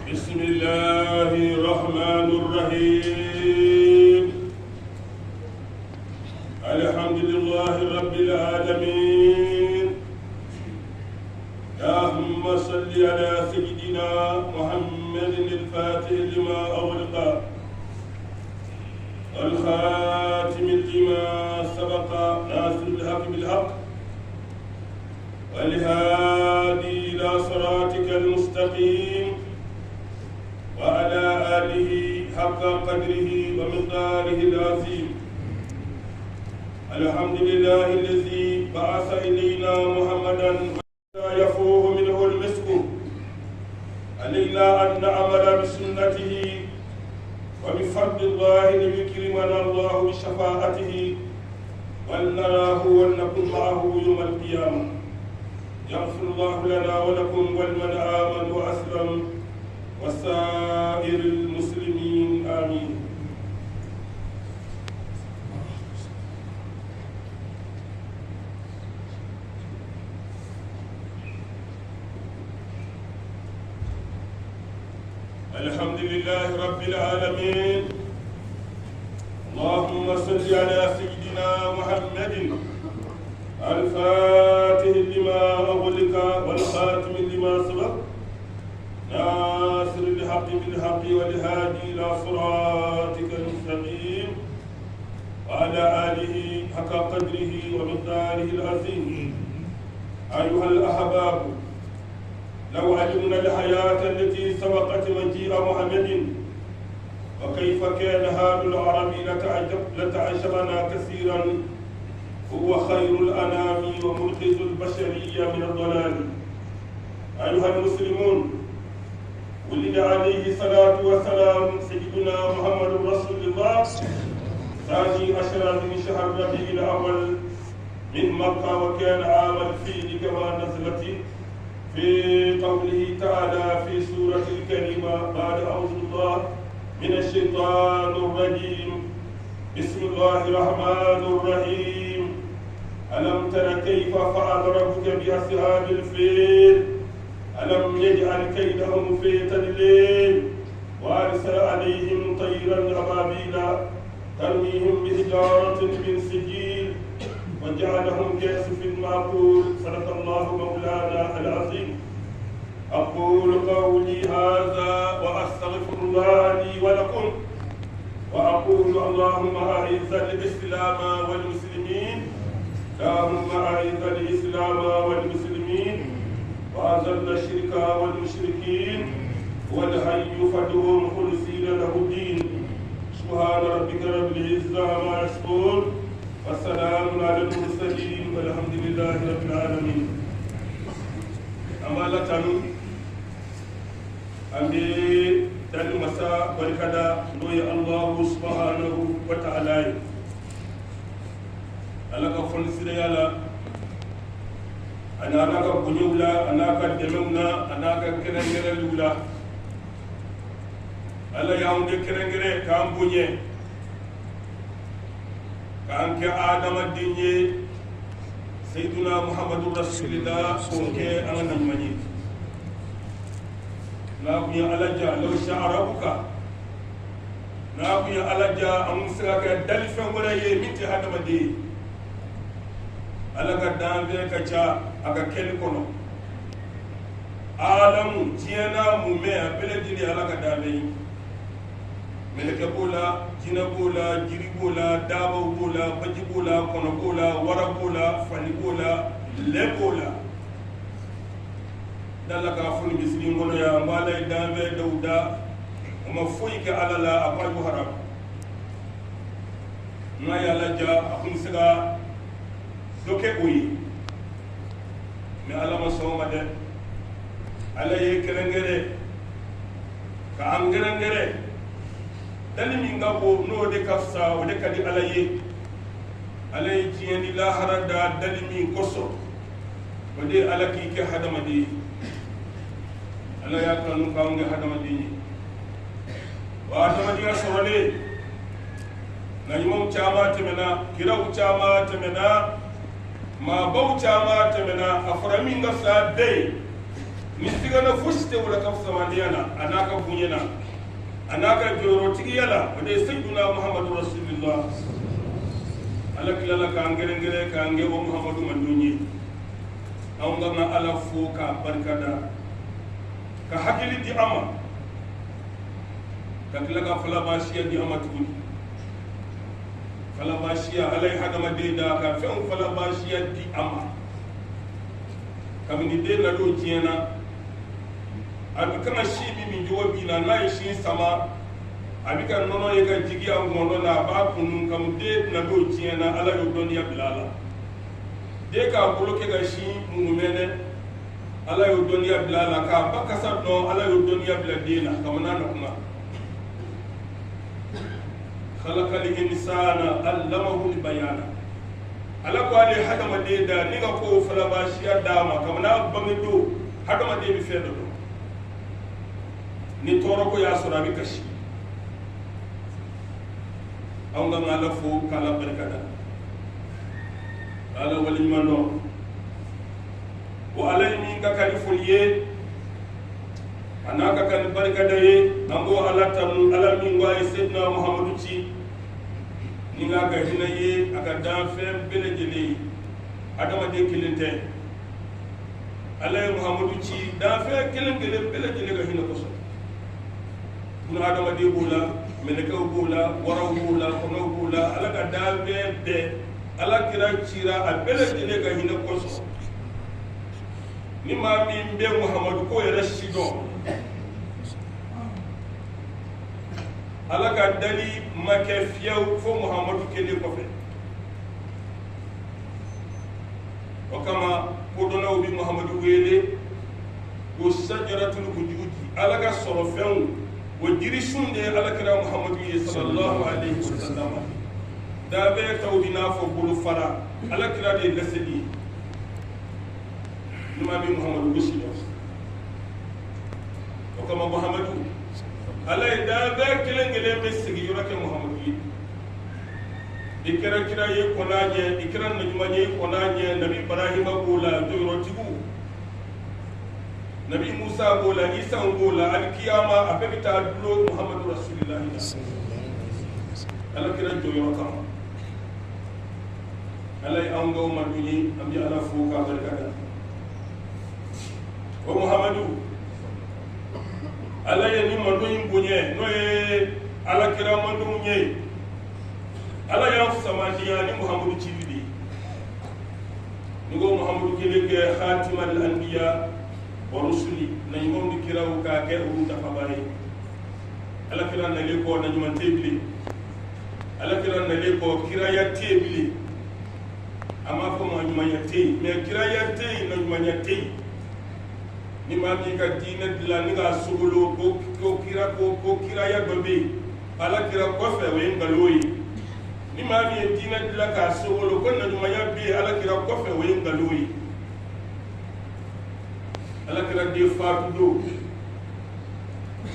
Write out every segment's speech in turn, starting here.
بسم الله الرحمن الرحيم. الحمد لله رب العالمين. اللهم صل على سيدنا محمد الفاتح لما أغلق والخاتم لما سبق ناصر الحق بالحق والهادي إلى صراطك المستقيم وعلى آله حق قدره ومقداره العظيم. الحمد لله الذي بعث إلينا محمدا يفوه منه المسك. علينا أن نعمل بسنته وبفضل الله ليكرمنا الله بشفاعته ولنراه ولنكن معه يوم القيامة. يغفر الله لنا ولكم ولمن آمن وأسلم وسائر المسلمين آمين. الحمد لله رب العالمين. اللهم صل على سيدنا محمد الفاتح لما أغلق والخاتم لما سبق ناصر الحق بالحق والهادي إلى صراطك المستقيم وعلى آله حق قدره ومقداره العظيم. أيها الأحباب، لو علمنا الحياة التي سبقت مجيء محمد وكيف كان حال العرب لتعجبنا كثيرا. هو خير الأنام ومنقذ البشرية من الضلال. أيها المسلمون، ولد عليه الصلاة والسلام سيدنا محمد رسول الله ثاني عشر من شهر ربيع الأول من مكة، وكان عام الفيل كما نزلت في قوله تعالى في سورة الكريمة بعد أعوذ بالله من الشيطان الرجيم. بسم الله الرحمن الرحيم. ألم تر كيف فعل ربك بأصحاب الفيل ألم يجعل كيدهم في تضليل وأرسل عليهم طيرا أبابيل ترميهم بحجارة من سجيل وجعلهم كعصف معقول. صدق الله مولانا العظيم. أقول قولي هذا وأستغفر الله لي ولكم، وأقول اللهم أعز الإسلام والمسلمين، اللهم أعز الإسلام والمسلمين وأذل الشرك والمشركين والحي فدهم خلصين له الدين. سبحان ربك رب العزة عما يصفون والسلام على المرسلين والحمد لله رب العالمين. أمالة أمي تل مساء والكدا نوي الله سبحانه وتعالى ألا كفن سريالا أنا كبنيولا أنا كدمونا أنا ككرنجرلولا ألا يوم كرنجره كام بنيه كان كآدم الدنيا سيدنا محمد رسول الله كونك أنا نمني نابني على جا لو شاء ربك نابني على جا أمسك دلف ولا يميت هذا مدي على كدام ذلك جا أكل كنو عالم جينا مميع بلدني على كدامي meleke bola, jina bola, jiri bola, daba bola, baji bola, kono bola, wara bola, fani bola, le bola. Dalla ka funi bisiri ngono ya mbala idambe dauda uma foyi ke alala akwaju haram. Na ya laja akun siga doke uyi. Me alama soma de. Ala ye kerengere ka angerengere dali min ga bo no de kafsa o de kadi alaye alay jiyandi la harada dali min koso o de alaki ke hadamadi ala ya kanu kawnge hadamadi wa hadamadi ya sorole na yimom chama temena kiraw chama temena ma baw chama temena aframinga sa dey misigana fosi te wala kaf samandiyana anaka bunyana anaka joro tigiyala wade sayyiduna muhammadu rasulullah ala kilala ka ngere ka ngewo muhammadu mandunyi awnga ma ala fo ka barkada ka hakili di ama ka kilaka fala bashiya di ama tukuni fala bashiya alai hadama de da ka fen fala bashiya di ama kamini de na do tiena abi kana shi bi min jobi na na shi sama abi kan nono ye kan jigi an gono na ba kunun kam de na do tiena ala yo doniya bilala de ka bloke ga shi mumene ala yo doniya bilala ka bakasa no ala yo doniya biladina kamana na kuma khalaqa al-insana allamahu al-bayana ala ko ale hadama de da ni ga ko fala ba shi adama kamana bamido hadama de bi fedo do ni toro ko ya sura bi kashi aw nga ngala fo kala barkada ala wali mano wa alay min ka kaliful ye anaka kan barkada ye nango ala tam ala min wa sayyidina muhammadu ci ni nga ga hina ye aka dan fe bele jeli adama de kilinte ala muhammadu ci dan fe kilin gele bele jeli ga hina ko so kuna adama de bola meleka bola wara bola kono bola ala ka dabe be ala kira cira a bele jeli ga hina ko so ni ma min be muhammadu ko yara shido ala ka dali make fiyaw fo muhammadu kele ko fe o kama ko dona bi muhammadu wele ko sajaratul wujudi ala ka soro fen wo jiri sunde ala kira muhammadu sallallahu alaihi wasallam da be tawdina fo bulu fara ala kira de laseli nima bi muhammadu bisido o kama muhammadu ala da be kelengele be sigi yorake muhammadu ikira kira ye konaje ikira najuma ye konaje nabi ibrahima bola joro tigu nabi musa bola isa bola alkiyama abeta dulo muhammadu rasulullah ala kira joro kama ala ango maduni ambi ala fuka barkada wa muhammadu ala ye ni maduni bunye no ye ala kira maduni ala ya samadiya ni muhammadu cibidi nigo muhammadu keleke khatim al anbiya wa rusuli na yimom di kiraw ka ke uru ta fabare ala kira na le ko na nyuma tebili ala kira na le ko kira ya tebili ama ko ma nyuma ya te me kira ya te na nyuma ya te ni ma mi ka dina dila ni ga sugulo ko kira ya dobe ala kira ko fe we ngaloyi ni ma mi dina dila ka sogolo ko na nyuma ya bi ala kira ko fe we ngaloyi ala kira de fatu do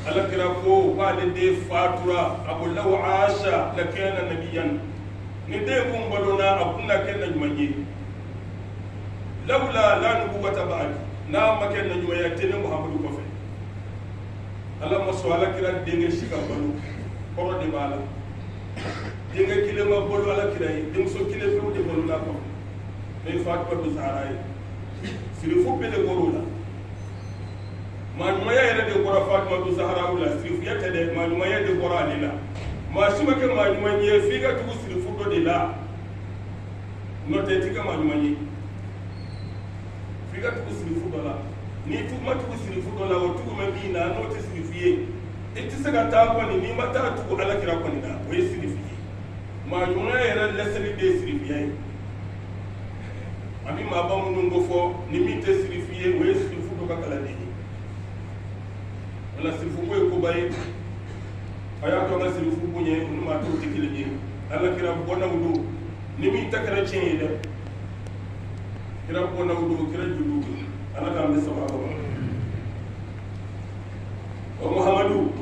ala kira ko ba de fatura abu law asha la kana nabiyan ni de kum balona abuna kenna nyuma ye lawla la nubuwata ba'd na ma kenna nyuma ya tene muhammadu ko fe ala maso ala kira de nge shika balu ko de bala dinga kile ma bolu ala kirai dim so kile fu de bolu la ko me fatwa du saray sirifu pele gorola ma nyuma ya de gora fatwa du sahara ula sirifu ya tede ma nyuma ya de gora lila ma shima ke ma nyuma ye figa tu sirifu do de la no te tika ma nyuma ye figa tu sirifu do la ni tu ma tu sirifu do la o tu ma bi na no te sirifu ye itisaga ta ko ni ma ta tu ala kira ko ni na o ye sirifu ma nyuna yɛrɛ lɛsɛli de sirifiya ye abi maa ba minnu ko fɔ ni min tɛ sirifi ye o ye sirifu dɔ ka kalan de ye wala sirifu ko ye koba ye a y'a to an ka sirifu bonya o ni maa tɔw tɛ kelen ye ala kira bɔnnaw don ni min ta kɛra tiɲɛ ye dɛ kira bɔnnaw don kira joliw don ala k'an bɛ sababa ma o muhamadu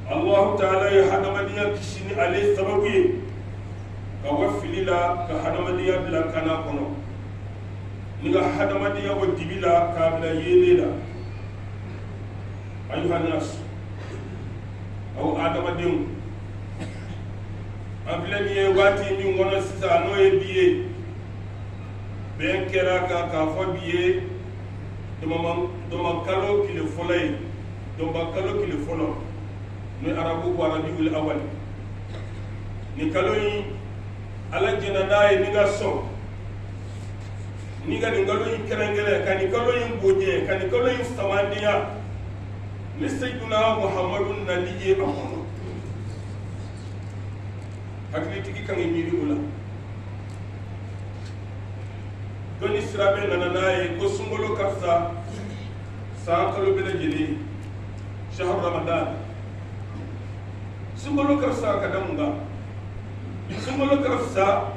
Allah ta'ala ya hadamadiya kishini ale sababu ye ka wafili la ka hadamadiya bila kana kono niga hadamadiya wo dibila kabila yelela ayuhan nas aw adamadin abilani ye wati min wona sisa no ye biye ben kera ka fo biye doma kalo kile folay doma kalo kile folo no arabu ko arabiul awal ni kalo yi ala jena day ni ga so ni ga ni kalo yi kerengere kan ni kalo yi boje kan ni kalo yi samandiya ni sayyiduna muhammadun nabiyyi amono hakili tigi kan yi miri ula doni sirabe nana naye ko sungolo kafsa sa kalo bela jeli shahr ramadan sungolo kafsa kadamunga sungolo kafsa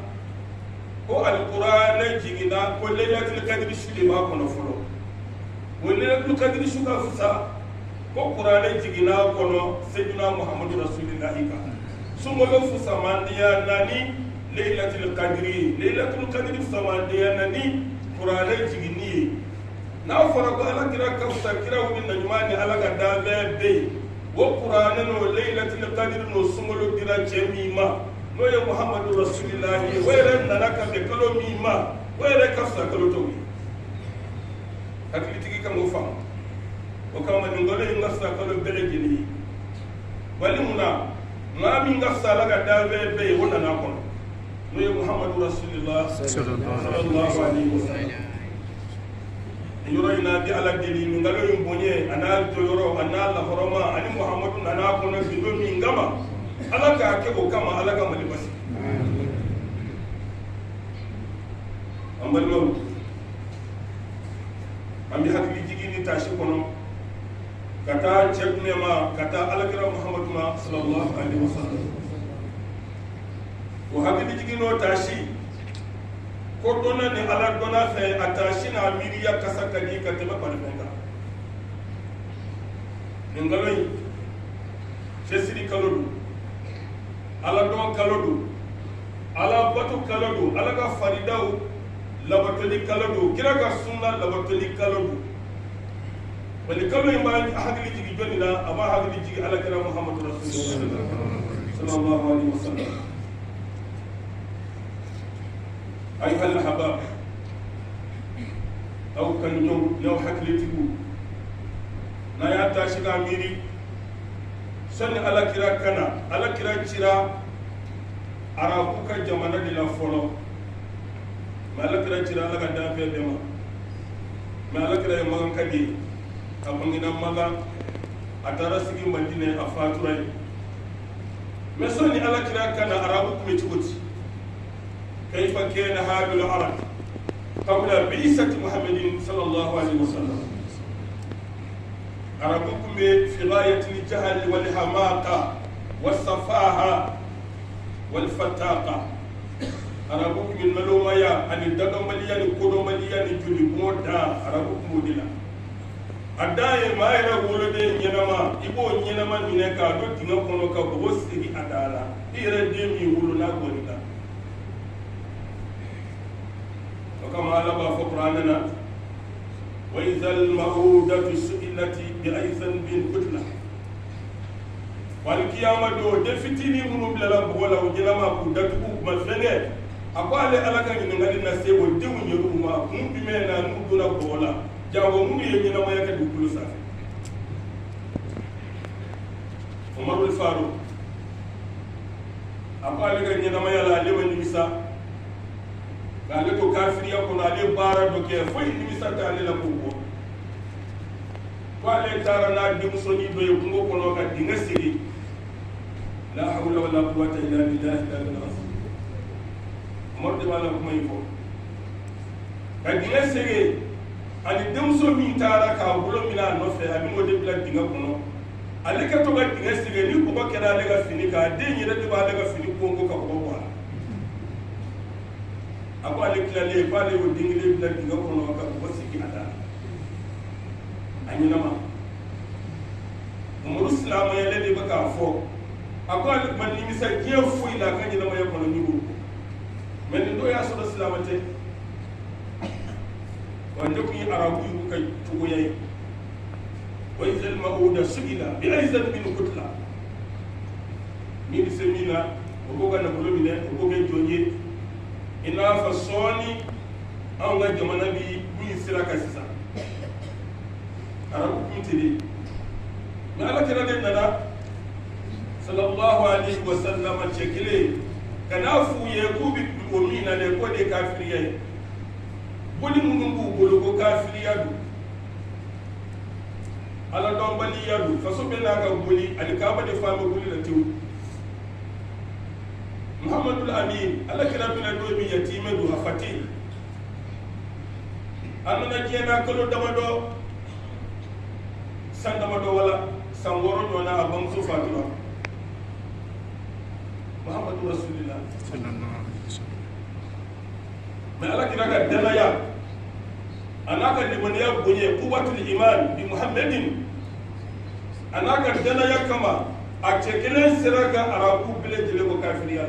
ko alquran jigina ko laylatul qadr shudi ba kono folo wo laylatul qadr shuka fsa ko qur'an jigina kono sayyidina muhammadu rasulillahi ka sungolo fusa mandiya nani laylatul qadri samandiya nani qur'an jigini na fara ko ala kira kafsa kira woni na jumani ala ga dabe be wo qur'an no laylatul qadri no sungolo dira jemima no ya muhammadu rasulillahi wayra nanaka be kalo mima wayra kafsa kalo to hakili tigi kam fam o kama ni ngole ngasa kalo bele jini wali muna ngami ngasa la ga dabe be wona na kono no ya muhammadu rasulullah sallallahu alaihi wasallam yoro ina bi ala dili ngalo yumbonye ana to yoro ana la horoma ani muhammadu nana kono bido mi ngama ala ka ke o kama ala ka mali basi amballo ambi hakili jigini tashi kono kata cekne ma kata alakira muhammadu ma sallallahu alaihi wasallam o hakili jigino tashi ko dona ni ala dona fe atashi na miriya kasaka ni katema palfenga ngaloy cesiri kalodu ala don kalodu ala batu kalodu ala ga faridau labatoli kalodu kira ga sunna labatoli kalodu wali kalo imba hakili jigi joni na ama hakili jigi ala kira muhammadu rasulullah sallallahu alaihi wasallam ayuha alhabab aw kan yow hakili tigu na ya tashi ga miri sani ala kira kana ala kira cira arabu ka jamana de la folo ma ala kira cira ala ga dafe bema ma ala kira magan kadi abangina maga atara sigi madine afaturai mais sani ala kira kana arabu kuma tuti kayfa kana halul arab qabla bi'sati muhammadin sallallahu alaihi wasallam arabukum fi ghayati al-jahl wal hamaqa was safaha wal fataqa arabukum min malumaya an daga maliyan kodo maliyan juli moda arabukum dila adaye mayra wolode nyenama ibo nyenama mineka do dinga kono ka bo sigi adala ire demi wulu na gonita kama ala ba fa qur'anana wa idhal ma'udatu su'ilati bi aythan bin qutla wal qiyamah do defitini munu bilala bola wajilama ku datu ma fenge akwale alaka ni ngali na sewo dimu nyeruma mun bi mena nu dula bola jawo mun ye nyina ma yaka dukulu safi Umar al-Faruq akwale ga nyina ma yala lewa ni misa gale to kafiri ya kono ale bara do ke fo ni misa ta ale la ko wale tara na dimsoni do yungo kono ka dinga siri la hawla wala quwwata illa billahi al-azim Umar de wala kuma yifo ka dinga siri ali dimso mi tara ka bulo mina no fe ami mo de bla dinga kono ale ka to ga dinga siri ni ko kera ale ga fini ka de nyira de ba ale ga fini ko ka ko wala ako ale kilale pale wo dingile bla dinga kono ka ko sigi ada anyinama umuru islamu ya lede baka fo ako ale man ni misa je fo ila kan nyinama ya kono ni bu men do ya so islamate wanda ku yi arabu yi kai tugoyayi wa izal ma'uda sugila bi aizan min kutla min semina ko ga na bulumine ko ga jonye ina fa soni an ga jamana bi mun sira ka sisa arabu kun tiri na ala kira den nana sallallahu alaihi wasallam cekile kana fuye ku bi umina ne ko de kafiriye boli mun bu bolo ko kafiriya du ala don baliya du faso be na ka boli alkaba de fama boli la tew muhammadul amin ala kira bi na do bi yatime du afati anna jena ko damado san damado wala san woro dona abam so fatima muhammadu rasulillah sallallahu alaihi wasallam ma ala kira ka dalaya anaka limaniya gonye quwwatul iman bi muhammadin anaka dalaya kama a cekelen siraga arabu bile jile ko kafiriya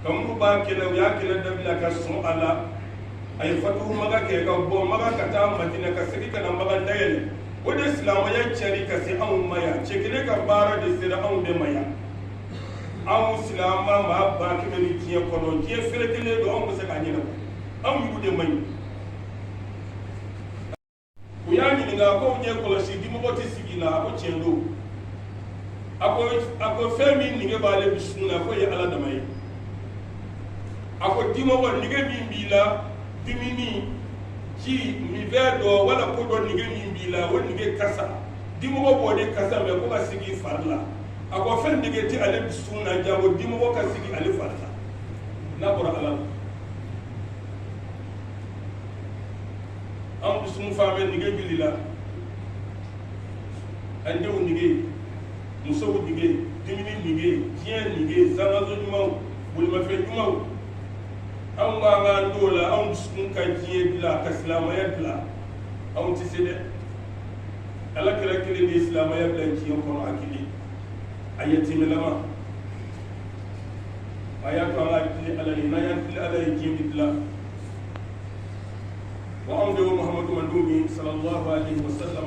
kamu ba kele ya kele dabila ka sun ala ay fatu maga ke ka bo maga ka ta madina ka sigi kana maga dayel o de islamu ya ceri ka se an maya cekele ka bara de sira an be maya an silama ma ba ke ni tiye kono tiye ferekele do an ko se ka nyina an yugo de mai ku ya ni nga ko nye ko si di mo boti sigina ko chendo ako femi ni ge bale bisuna ko ya ala da mai ako dimo won ni ge bimbila dimini ji mi vedo wala ko do ni ge bimbila won ni ge kasa dimo bo de kasa me ko sigi farla ako fen ni ge ti ale bisuna jabo dimo ko ka sigi ale farla na bora ala am bisum fame ni ge bilila ande won ni ge muso ni ge dimini ni ge tien ni ge zanazo nyumaw bulma fe nyumaw an ga ga dola an sun ka jiye bila ka islamaya bila an ti sede ala kira kile ni islamaya bila jiye ko akili ayati melama ayatu ala kile ala ni na yan kile ala jiye bila wa an de muhammadu mandumi sallallahu alaihi wasallam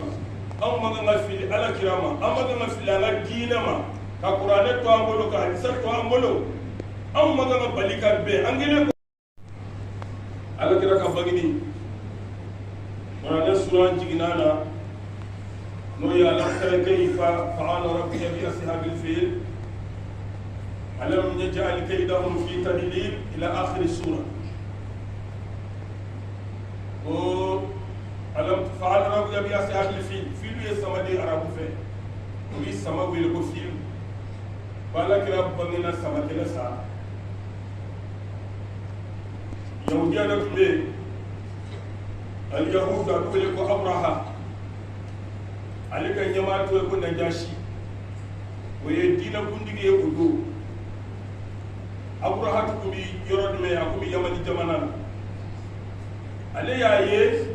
an maga ngafili ala kirama an maga ngafili ala dinama ka qur'ane to ambolo ka hadisa to ambolo an maga balika be an gene ala kira ka bagini wana sura jiginana no ya lam tara kayfa fa'ala rabbuka bi ashabil fil alam yaj'al kaydahum fi tadlil ila akhir sura o alam fa'ala rabbuka bi ashabil fil fil ya samadi arabu fe wi sama wil ko fil bala kira bagina samatela sa yahudiya na tun be al-yahuda dole ko abraha alika nyama to ko najashi waye dina kundige udo abraha to bi yorod me akumi yamani jamana ale yaye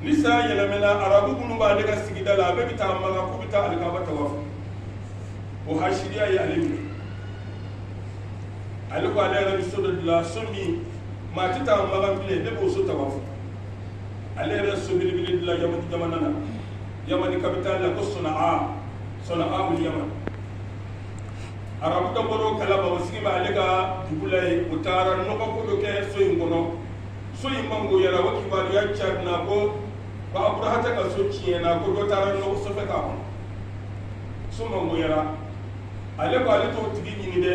nisa yelamena arabu bunu ba daga sigidala be bita maga ko bita alkaba tawaf o hashiriya ya alimi aliko ale rabi sodo la somi ma tita magan bile de bo so tawafu ale re so bile la yamani jamanana yamani capital la ko sonaa wal yaman arabu da boro kala ba wasigi ba ale ga dubulay utara no ko do ke so yingono so yimango yara waki ba ya charna ko ba abrahata ka so ciena ko do tara no so fe ka so mango yara ale ko ale to tigi ni de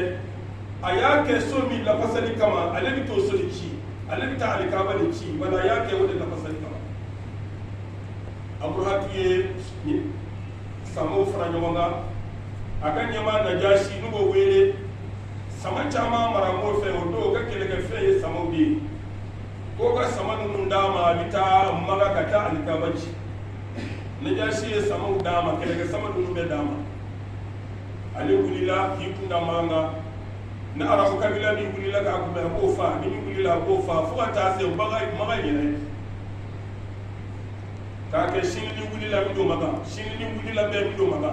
aya ke so mi la fasali kama ale bi to so ci ale bi ta ale ka ba ci wala ya ke wode la fasali kama abrahatu ye ni samo franyo wanga akan nyama najashi nugo wele sama chama maramo fe odo ka kele ka fe samo bi ko ka sama nun dama bita maga kata al kabaci najashi ye samo dama kele ka sama nun be dama ale kulila hikunda manga na arabu kabila ni wulila ka ko be ko fa ni wulila ko fa fu ka ta se baga maga yene ka ke shin ni wulila mi do maga shin ni wulila be mi do maga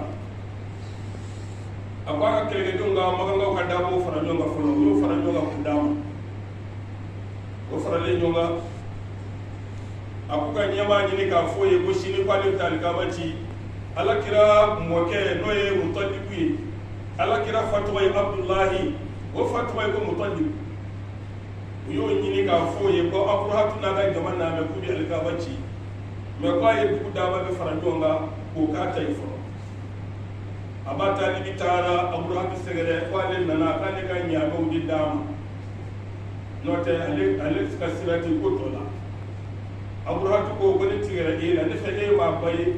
akwa kele do nga maga nga ka da mo fara do nga folo yo fara do nga ko dama ko fara le nyonga akuka nyama nyini ka foye ko shini kwale talikabati ala kira moke noye mutalibi ala kira fatwa abdullahi wa fatwa ko mutalib yo nyini ka foye ko abrahatu na ga jama na me kudi alkabati me ko ay du dama be faranjonga ko ka tay fo abata ni bitara abrahatu segere kwale nana kane ka nyama udi dama note ale kasirati ko tola abrahatu ko goni tigere ila ne fe e ma baye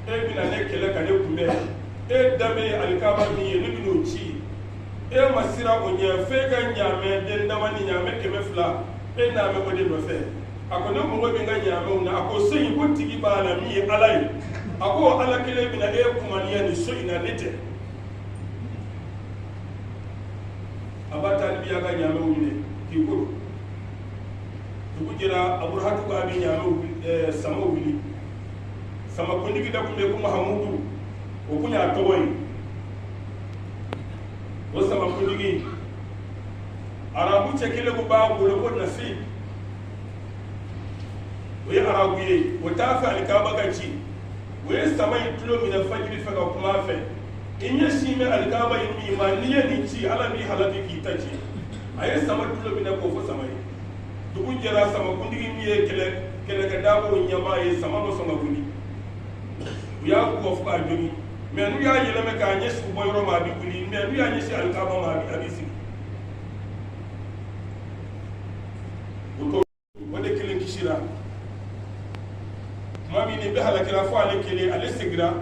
e bina ne kele ka ne kumbe e dame alkaba ni ne bino ci e masira o nya fe ga nyame den dama ni nyame keme fla e na me ko de no fe akone mo go binga nyame na ako seyi ko tigi bala mi alai ako ala kele bina e kumaniya ni so ina nete abata ni biya ga nyame wule ki ko kujira aburhatu ko abi nyame sama wuli sama kundigi da kumbe kuma hamudu o kunya toboy o sama kundigi arabu chekile ko ba ko ko nasi o ya arabu ye o ta fa alkaba gaci o ya sama yitlo min fajri fa ka kuma fe in ya shi me alkaba yin imaniya ni ci ala bi halati ki taci ayi sama tulo min ko fo sama dugu jara sama kundigi mi ye kele ka dabo nyama ye sama no sama kundi ya ko fa jogi me nu ya yele me ka nyesu boy roma bi kundi me nu ya nyesi alkaba ma bi abisi wode kelen kishira mami ni be halakira fo ale kele ale sigira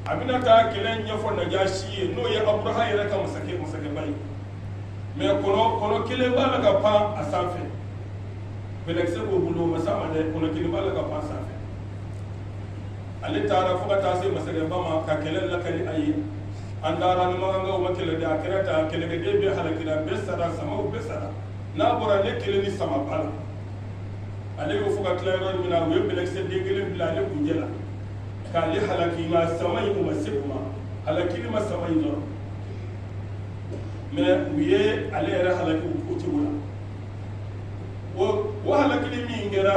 abina ta kelen nyefo najashi no ye abraha yere ka musake bai me kono kelen bala ka pa asafe belekse bo bulo masama de kono kelen bala ka pa asafe ale tara fuka ta sai masake bama ka kelen la kali ayi andara ni maganga o makele da kirata kele de be halakira be sara sama be sara na bora ne kelen ni sama bala ale ko fuka claro mina we belekse de kelen bila le kunjela ka li halaki ma sama yi ma sekuma halaki ma sama yi no mais wiye ale yɛrɛ halaki o cogo la o halakili min kɛra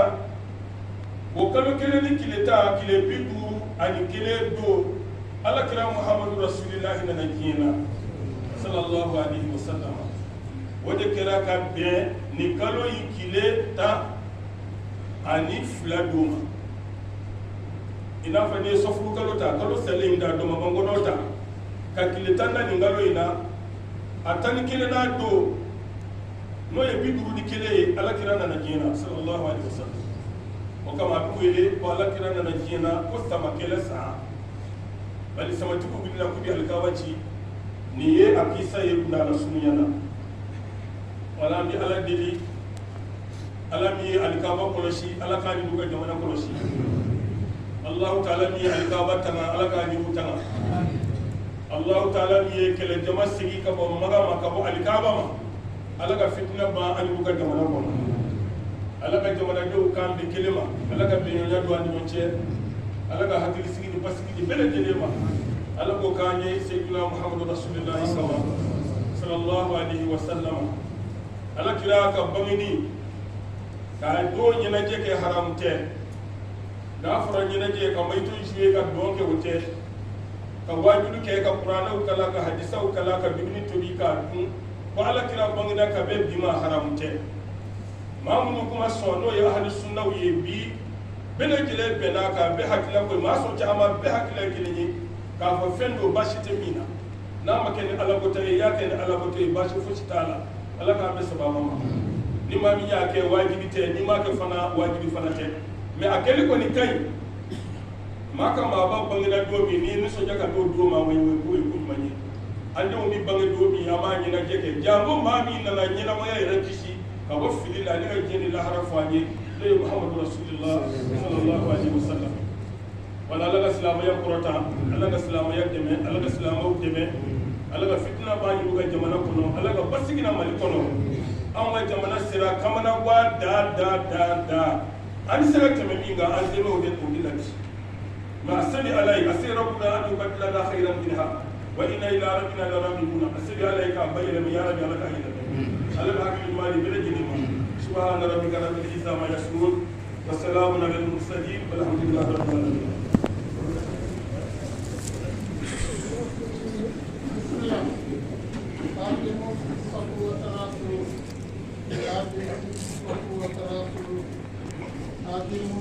o kalo kelen ni tile tan tile 51 don alakira muhamadu rasulillahi nana diɲɛ na sallallahu alaihi wasallam o de kɛra ka bɛn ni kalo yi tile 12 don ma i n'a fɔ n'i ye sɔfuru kalo ta kalo sɛlen da dɔmabɔnkɔnɔ ta ka tile 10 nin kalo in na a tani kelen n'a don n'o ye 51 ye alakira nana diɲɛ na sallallahu alaihi wasallam o kama a bɛ wele ko alakira nana diɲɛ na ko sama kelen san bali samatigiw wulila k'u bɛ alikaba ci nin ye a kisa ye kuntala surunya na wala an bɛ ala deli ala min ye alikaba kɔlɔsi ala k'a ɲugu ka jamana kɔlɔsi allahu taala min ye alikaba tanga ala k'a ɲugu tanga allahu taala min ye kɛlɛ jama sigi ka bɔ maga ma ka bɔ alikaba ma ala ka fitina ban an ɲugu ka jamana kɔnɔ ala ka jamanadenw kan bɛ kelen ma ala ka bɛnɲɔgɔnya don an ni ɲɔgɔn cɛ ala ka hakili sigi ni basigi ni bɛɛ lajɛlen ma ala ko k'an ye seydina muhamadu rasulillahi sallallahu alaihi wasallam ala kira ka bangini ka do ɲɛnajɛ kɛ haramu tɛ n'a fɔra ɲɛnajɛ ka mayitu jouer ka dɔn kɛ o tɛ ka wajibi kɛ ka kuranɛw kala ka hadisaw kala ka dumuni tobi k'a dun ko ala kira bangina ka bɛ bi ma haramu tɛ maa minnu kuma sɔn n'o ye ahlu sunnaw ye bi bɛɛ lajɛlen bɛnna kan bɛɛ hakilila ko maa sɔn caman bɛɛ hakilila kelen ye k'a fɔ fɛn dɔ baasi tɛ min na n'a ma kɛ ni ala bɔtɔ ye i y'a kɛ ni ala bɔtɔ ye baasi fosi t'a la ala k'an bɛ sababa ma ni maa min y'a kɛ wajibi tɛ ni m'a kɛ fana wajibi fana tɛ mɛ a kɛli kɔni ka ɲi maa ka maaba bangena don min n'i nisɔndiya ka don don ma o ye ko ɲuman ye an denw bɛ bange don min an b'a ɲɛnajɛ kɛ janko maa min nana ɲɛnamaya yɛrɛ kisi ka bɔ fili la ne ka diɲɛ ni lahara fɔ an ye n'o ye muhamadu rasulillah sallallahu alaihi wasallam wala ala ka silamɛya kɔrɔta ala ka silamɛya dɛmɛ ala ka silamɛw dɛmɛ ala ka fitina b'a ɲugu ka jamana kɔnɔ ala ka basigi na mali kɔnɔ anw ka jamana sera kamana wa da an sera tɛmɛ min kan an dɛmɛ o de la bi mɛ a seli ala ye a se rabbuna an yubaddilana khayran minha wa inna ila rabbina laraghibun a seli ala ye k'a bayɛlɛma ya rabbi ala k'a yɛlɛma ala bɛ hakili ɲuman di bɛɛ lajɛlen ma subhana rabbika rabbil izzati amma yasifun वस्सलामुन अलल मुरसलीन वल्हम्दुलिल्लाहि रब्बिल आलमीन। आदिमु